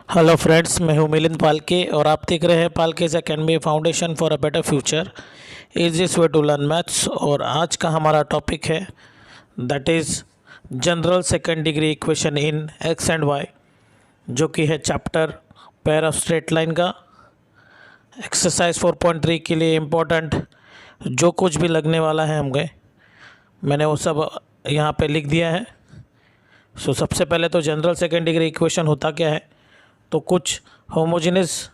Hello friends, मैं हूं मिलिंद पालके और आप देख रहे हैं पालकेज academy foundation for a better future easiest way to learn maths. और आज का हमारा टॉपिक है that is general second degree equation in x and y, जो कि है chapter pair of straight line का। एक्सरसाइज 4.3 के लिए इम्पोर्टेंट जो कुछ भी लगने वाला है मैंने वो सब यहाँ पे लिख दिया है। सबसे पहले तो जनरल सेकेंड डिग्री इक्वेशन होता क्या है, तो कुछ होमोजेनियस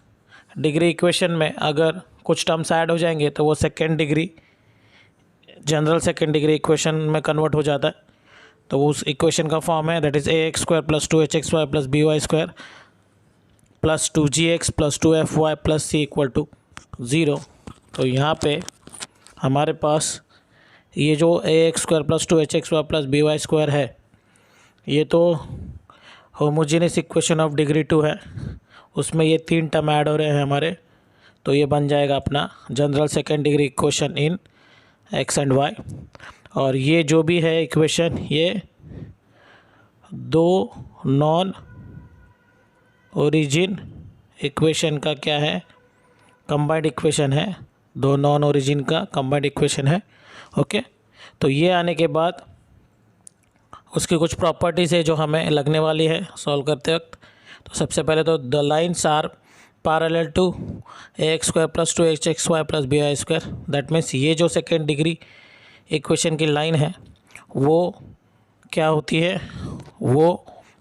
डिग्री इक्वेशन में अगर कुछ टर्म्स ऐड हो जाएंगे तो वो जनरल सेकेंड डिग्री इक्वेशन में कन्वर्ट हो जाता है। तो उस इक्वेशन का फॉर्म है that is ax² + 2hxy + by² + 2gx + 2fy + c = 0। तो यहाँ पे हमारे पास ये जो ax² + 2hxy + by² है, ये तो होमोजेनियस इक्वेशन ऑफ डिग्री 2 है। उसमें ये 3 टर्म ऐड हो रहे हैं हमारे, तो ये बन जाएगा अपना general second degree equation in x and Y. और ये जो भी है इक्वेशन, ये दो नॉन ओरिजिन इक्वेशन का क्या है, कंबाइंड इक्वेशन है। दो नॉन ओरिजिन का कंबाइंड इक्वेशन है। ओके, तो ये आने के बाद उसकी कुछ प्रॉपर्टीज़ है जो हमें लगने वाली है सॉल्व करते वक्त। तो सबसे पहले तो the lines are parallel to ax² + 2hxy + by²। That means ये जो सेकेंड डिग्री इक्वेशन की लाइन है वो क्या होती है, वो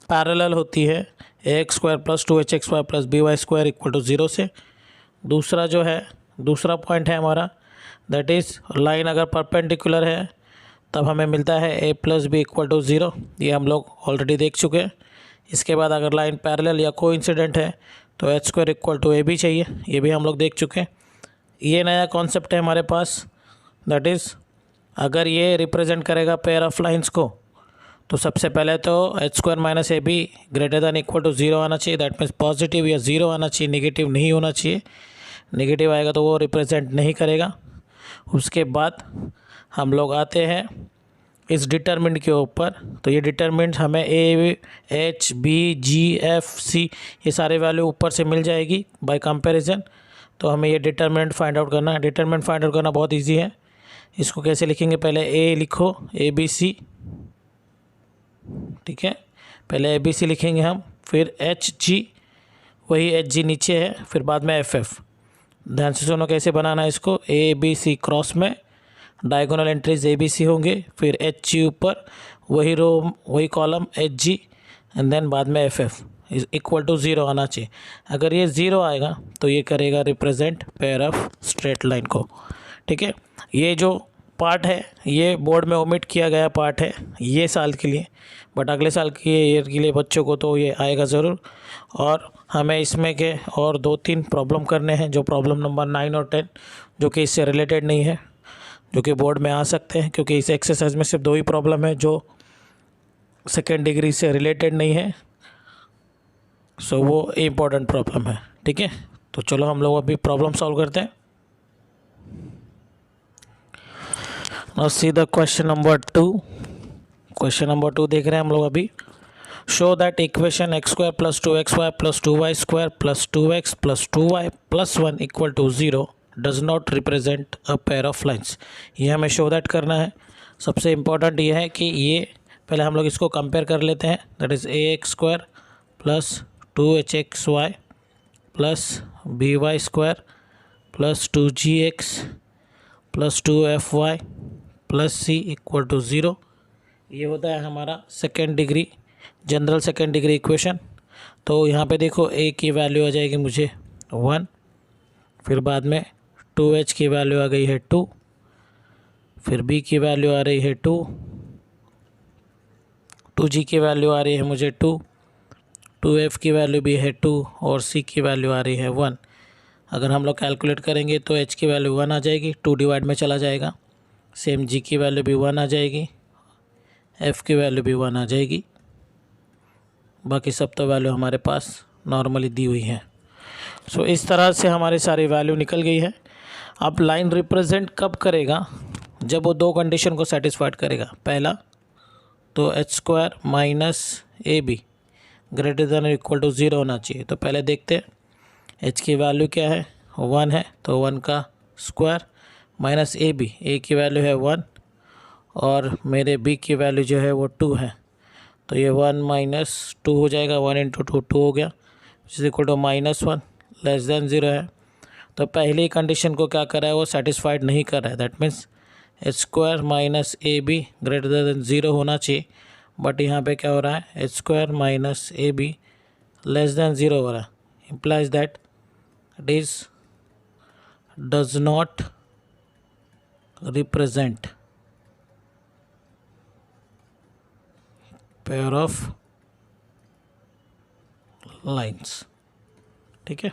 पैरेलल होती है ax² + 2hxy + by² = 0 से। दूसरा पॉइंट है हमारा दैट इज़ लाइन अगर परपेंडिकुलर है तब हमें मिलता है a + b = 0। ये हम लोग ऑलरेडी देख चुके हैं। इसके बाद अगर लाइन पैरेलल या कोइंसिडेंट है तो h² = ab चाहिए, ये भी हम लोग देख चुके हैं। ये नया कॉन्सेप्ट है हमारे पास, दैट इज़ अगर ये रिप्रेजेंट करेगा पेयर ऑफ लाइंस को, तो सबसे पहले तो h² - ab > 0 आना चाहिए। दैट मीन्स पॉजिटिव या 0 आना चाहिए, नेगेटिव नहीं होना चाहिए। नेगेटिव आएगा तो वो रिप्रेजेंट नहीं करेगा। उसके बाद हम लोग आते हैं इस डिटरमिनेंट के ऊपर। तो ये डिटरमिनेंट हमें a, h, b, g, f, c ये सारे वैल्यू ऊपर से मिल जाएगी बाय कंपैरिजन। तो हमें ये डिटरमिनेंट फाइंड आउट करना है। डिटरमिनेंट फाइंड आउट करना बहुत इजी है। इसको कैसे लिखेंगे, पहले a लिखो, a b c, ठीक है। पहले a b c लिखेंगे हम, फिर h g, वही h g नीचे है, फिर बाद में f f। ध्यान से सुनो कैसे बनाना है इसको। a b c क्रॉस में diagonal entries A B C होंगे, फिर एच जी ऊपर, वही रो वही column H G, and then बाद में एफ एफ = 0 आना चाहिए। अगर ये 0 आएगा तो ये करेगा represent pair of straight line को, ठीक है। ये जो पार्ट है ये बोर्ड में ओमिट किया गया पार्ट है ये साल के लिए, बट अगले साल के ईयर के लिए बच्चों को तो ये आएगा ज़रूर। और हमें इसमें के और 2-3 प्रॉब्लम करने हैं, जो प्रॉब्लम नंबर 9 और 10 जो कि इससे रिलेटेड नहीं है, जो कि बोर्ड में आ सकते हैं, क्योंकि इस एक्सरसाइज में सिर्फ 2 ही प्रॉब्लम है जो सेकेंड डिग्री से रिलेटेड नहीं है। वो इम्पोर्टेंट प्रॉब्लम है, ठीक है। तो चलो हम लोग अभी प्रॉब्लम सॉल्व करते हैं। Now see the question number 2। Question number 2 देख रहे हैं हम लोग अभी। Show that equation x² + 2xy + 2y² + 2x + 2y + 1 = 0 does not represent a pair of lines. ये हमें शो दैट करना है। सबसे इम्पोर्टेंट ये है कि ये पहले हम लोग इसको कंपेयर कर लेते हैं। That is ax² + 2hxy + by² + 2gx + 2fy + c = 0। ये होता है हमारा जनरल सेकेंड डिग्री इक्वेशन। तो यहाँ पे देखो a की वैल्यू आ जाएगी मुझे 1, फिर बाद में 2h की वैल्यू आ गई है 2, फिर b की वैल्यू आ रही है 2, 2g की वैल्यू आ रही है मुझे 2, 2f की वैल्यू भी है 2 और c की वैल्यू आ रही है 1। अगर हम लोग कैलकुलेट करेंगे तो h की वैल्यू 1 आ जाएगी, 2 डिवाइड में चला जाएगा। सेम g की वैल्यू भी 1 आ जाएगी, f की वैल्यू भी 1 आ जाएगी। बाकी सब तो वैल्यू हमारे पास नॉर्मली दी हुई है। इस तरह से हमारी सारी वैल्यू निकल गई है। अब लाइन रिप्रेजेंट कब करेगा, जब वो 2 कंडीशन को सेटिस्फाइड करेगा। पहला तो h² - ab greater than equal to 0 होना चाहिए। तो पहले देखते हैं h की वैल्यू क्या है, 1 है, तो 1 का स्क्वायर माइनस ए की वैल्यू है 1 और मेरे b की वैल्यू जो है वो 2 है, तो ये 1 माइनस 2 हो जाएगा, 1 इंटू 2 2 हो गया, is equal to -1 less than 0 है। तो पहली कंडीशन को क्या कर रहा है, वो सेटिस्फाइड नहीं कर रहा है, that means H square minus A B greater than 0 होना चाहिए, बट यहाँ पे क्या हो रहा है, H square minus A be less than 0 हो रहा है, implies that it is does not represent pair of lines। ठीक है,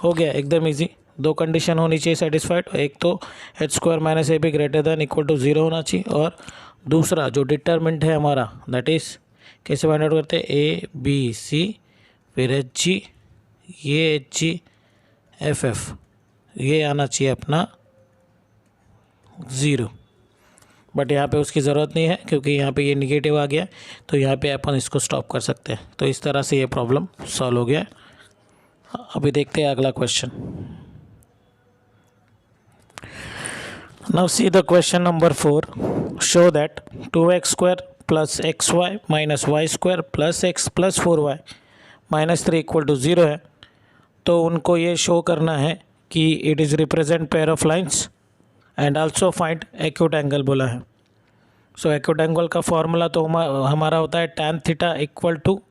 हो गया एकदम इजी। दो कंडीशन होनी चाहिए सेटिस्फाइड, एक तो H square minus A B greater than equal to 0 होना चाहिए, और दूसरा जो डिटरमिनेंट है हमारा, दैट इज कैसे फाइंड आउट करते हैं, ए बी सी फिर एच जी, ये एच जी एफ एफ, ये आना चाहिए अपना 0, बट यहाँ पे उसकी ज़रूरत नहीं है क्योंकि यहाँ पे ये निगेटिव आ गया, तो यहाँ पे अपन इसको स्टॉप कर सकते हैं। तो इस तरह से ये प्रॉब्लम सॉल्व हो गया। अभी देखते हैं अगला question. Now see the question number 4, show that 2x square plus xy minus Y square plus x plus 4y minus 3 equal to 0 है। तो उनको ये शो करना है कि it is represent pair of lines and also find acute angle बोला है। So acute angle का फॉर्मूला तो हमारा होता है tan theta equal to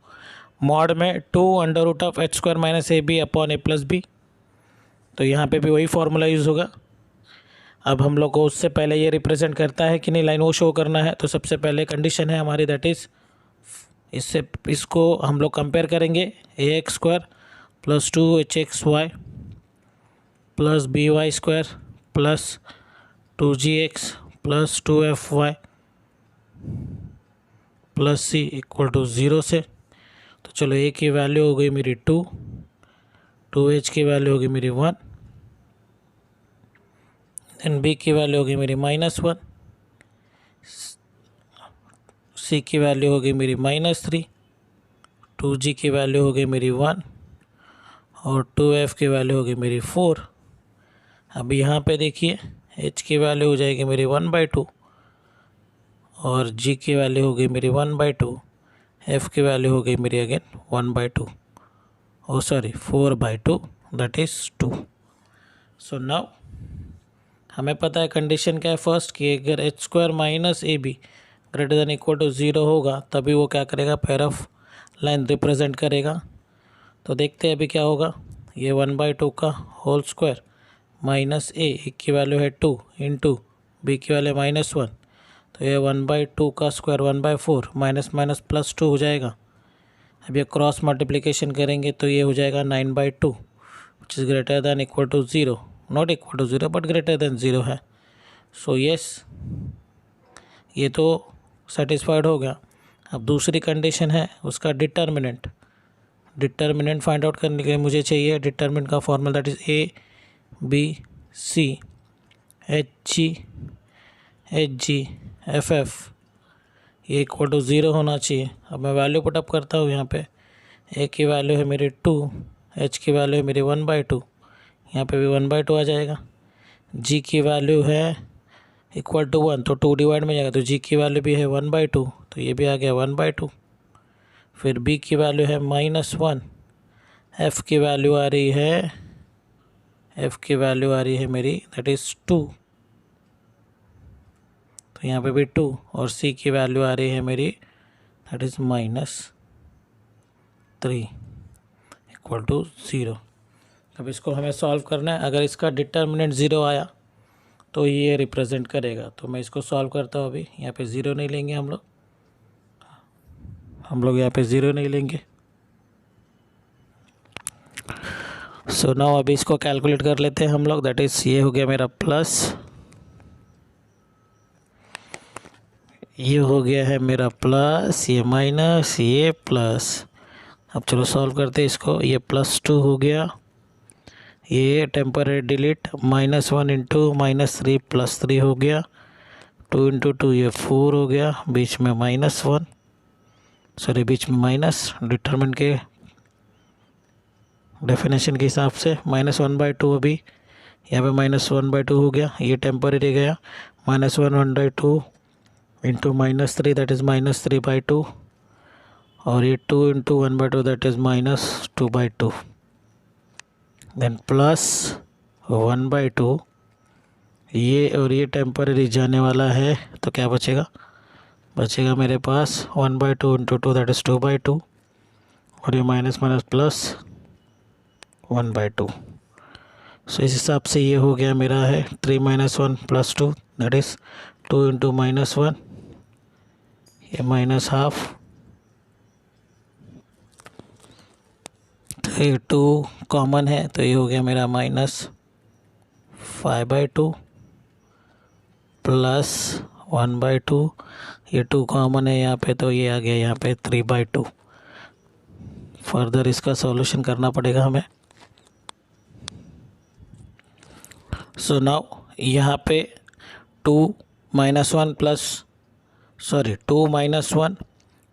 mod में 2 under root of H square minus A B upon A plus B. तो यहाँ पे भी वही फॉर्मूला यूज़ होगा। अब हम लोग को उससे पहले ये रिप्रेजेंट करता है कि नहीं लाइन, वो शो करना है। तो सबसे पहले कंडीशन है हमारी, दैट इज़ इसको हम लोग कंपेयर करेंगे, a x square plus 2hxy plus b y square plus 2gx plus 2fy plus c equal to 0 से। तो चलो ए की वैल्यू हो गई मेरी 2, 2h की वैल्यू होगी मेरी 1, देन बी की वैल्यू होगी मेरी -1, सी की वैल्यू होगी मेरी -3, 2g की वैल्यू होगी मेरी 1 और 2f की वैल्यू होगी मेरी 4। अब यहाँ पे देखिए h की वैल्यू हो जाएगी मेरी 1/2 और g की वैल्यू होगी मेरी 1/2, f की वैल्यू होगी मेरी again 1/2, oh sorry 4/2, that is 2। So now हमें पता है कंडीशन क्या है फर्स्ट कि अगर H square minus A B greater than equal to 0 होगा तभी वो क्या करेगा, पेयर ऑफ लाइन रिप्रेजेंट करेगा। तो देखते हैं अभी क्या होगा, ये 1/2 का होल स्क्वायर माइनस ए की वैल्यू है 2 इंटू बी की वैल्यू -1, तो ये 1/2 का स्क्वायर 1/4 माइनस माइनस प्लस 2 हो जाएगा। अब ये क्रॉस मल्टीप्लिकेशन करेंगे तो ये हो जाएगा 9/2 which is greater than equal to 0, not equal to 0 but greater than 0 है। सो यस, ये तो सेटिस्फाइड हो गया। अब दूसरी कंडीशन है उसका डिटर्मिनेंट फाइंड आउट करने के लिए मुझे चाहिए डिटर्मिनेंट का formula, that is A B C H G F F, ये इक्वल टू 0 होना चाहिए। अब मैं वैल्यू पुटअप करता हूँ यहाँ पे, ए की वैल्यू है मेरी 2, एच की वैल्यू है मेरी 1/2, यहाँ पे भी 1/2 आ जाएगा। जी की वैल्यू है इक्वल टू 1, तो 2 डिवाइड में जाएगा, तो जी की वैल्यू भी है 1/2, तो ये भी आ गया 1/2। फिर बी की वैल्यू है -1, एफ़ की वैल्यू आ रही है मेरी दैट इज़ 2, तो यहाँ पे भी 2, और सी की वैल्यू आ रही है मेरी दैट इज़ -3 इक्वल टू 0। अब इसको हमें सॉल्व करना है। अगर इसका डिटर्मिनेंट 0 आया तो ये रिप्रेजेंट करेगा। तो मैं इसको सॉल्व करता हूँ। अभी यहाँ पे 0 नहीं लेंगे हम लोग यहाँ पे 0 नहीं लेंगे। सो नाउ अभी इसको कैलकुलेट कर लेते हैं हम लोग, दैट इज़ ये हो गया मेरा प्लस, ये हो गया है मेरा प्लस, ये माइनस, ये प्लस। अब चलो सॉल्व करते हैं इसको। ये +2 हो गया, ये टेम्परेरी डिलीट, -1 इंटू -3 +3 हो गया, 2 इंटू 2 ये 4 हो गया, बीच में -1 सॉरी बीच में माइनस, डिटरमिनेंट के डेफिनेशन के हिसाब से -1/2 अभी यहाँ पे -1/2 हो गया, ये टेम्परेरी गया, -1/2 इंटू -3 दैट इज़ -3/2 और ये 2 into 1/2 that is -2/2 then plus 1/2 ये और ये टेम्परेरी जाने वाला है तो क्या बचेगा मेरे पास 1/2 इंटू 2 दैट इज़ 2/2 और ये माइनस माइनस प्लस 1/2। सो इस हिसाब से ये हो गया मेरा है 3 - 1 + 2 दैट इज़ 2 इंटू -1 ये -½ तो ये 2 कॉमन है तो ये हो गया मेरा -5/2 प्लस 1/2 ये 2 कॉमन है यहाँ पे तो ये आ गया यहाँ पे 3/2। फर्दर इसका सॉल्यूशन करना पड़ेगा हमें। सो नाउ यहाँ पे 2 - 1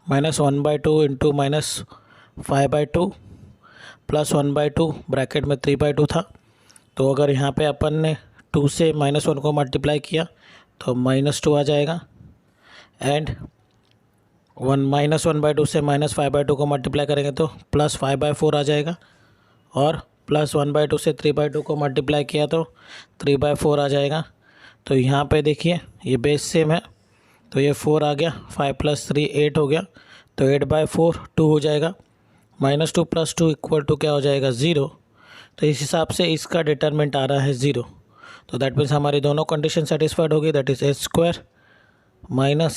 -1/2 इंटू -5/2 प्लस 1/2 ब्रैकेट में 3/2 था। तो अगर यहाँ पे अपन ने 2 से -1 को मल्टीप्लाई किया तो -2 आ जाएगा एंड 1/2 से -5/2 को मल्टीप्लाई करेंगे तो +5/4 आ जाएगा और प्लस 1/2 से 3/2 को मल्टीप्लाई किया तो 3/4 आ जाएगा। तो यहाँ पे देखिए ये बेस सेम है तो ये 4 आ गया, 5 + 3 8 हो गया तो 8/4 2 हो जाएगा, -2 + 2 = क्या हो जाएगा 0। तो इस हिसाब से इसका डिटरमिनेंट आ रहा है 0। तो दैट मीन्स हमारी दोनों कंडीशन सेटिस्फाइड होगी, दैट इज़ a² -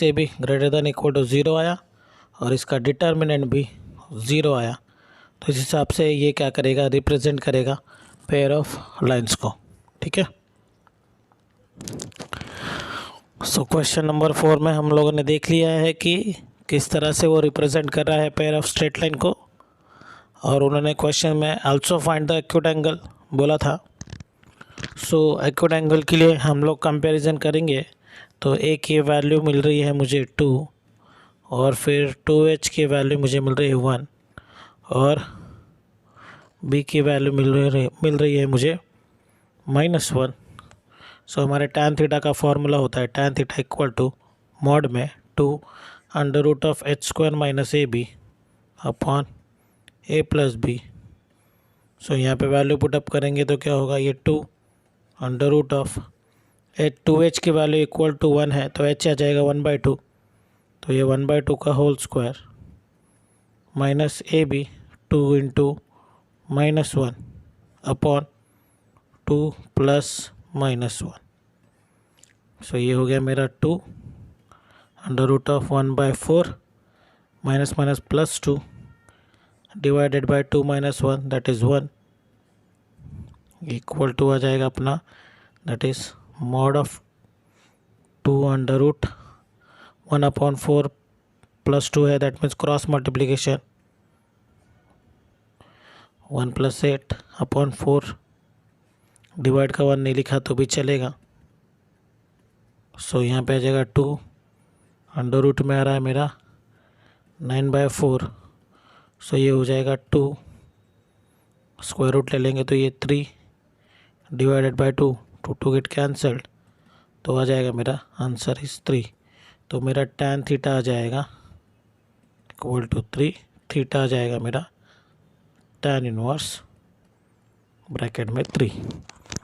ab > 0 आया और इसका डिटरमिनेंट भी 0 आया। तो इस हिसाब से ये क्या करेगा रिप्रेजेंट करेगा पेयर ऑफ लाइंस को, ठीक है। सो क्वेश्चन नंबर 4 में हम लोगों ने देख लिया है कि किस तरह से वो रिप्रेजेंट कर रहा है पेयर ऑफ स्ट्रेट लाइन को, और उन्होंने क्वेश्चन में also find the acute angle बोला था। सो एक्यूट एंगल के लिए हम लोग कंपैरिजन करेंगे तो ए की वैल्यू मिल रही है मुझे 2 और फिर 2h की वैल्यू मुझे मिल रही है 1 और बी की वैल्यू मिल रही है मुझे -1। सो हमारे tan थीटा का फॉर्मूला होता है tan थीटा = mod में 2 √h² - ab upon a + b। सो यहाँ पे वैल्यू पुटअप करेंगे तो क्या होगा, ये 2 2h की वैल्यू = 1 है तो h आ जाएगा 1/2 तो ये 1/2 का whole square minus ab 2 into -1 upon 2 + -1। So ये हो गया मेरा 2 √1/4 minus minus plus 2 divided by 2 - 1 that is 1 = आ जाएगा अपना दैट इज़ mod of 2 √1/4 + 2 है that means cross multiplication 1 + 8/4 divide का 1 नहीं लिखा तो भी चलेगा। सो यहाँ पे आ जाएगा 2 अंडर रूट में आ रहा है मेरा 9/4। सो ये हो जाएगा 2 स्क्वायर रूट ले लेंगे तो ये 3 डिवाइडेड बाय 2 2 गेट कैंसल्ड तो आ जाएगा मेरा आंसर इज 3। तो मेरा tan थीटा आ जाएगा =3 थीटा आ जाएगा मेरा tan इनवर्स ब्रैकेट में 3,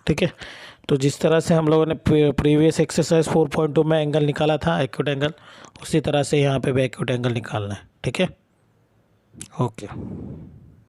ठीक है। तो जिस तरह से हम लोगों ने प्रीवियस एक्सरसाइज 4.2 में एंगल निकाला था एक्यूट एंगल, उसी तरह से यहाँ पे भी एक्यूट एंगल निकालना है, ठीक है। ओके।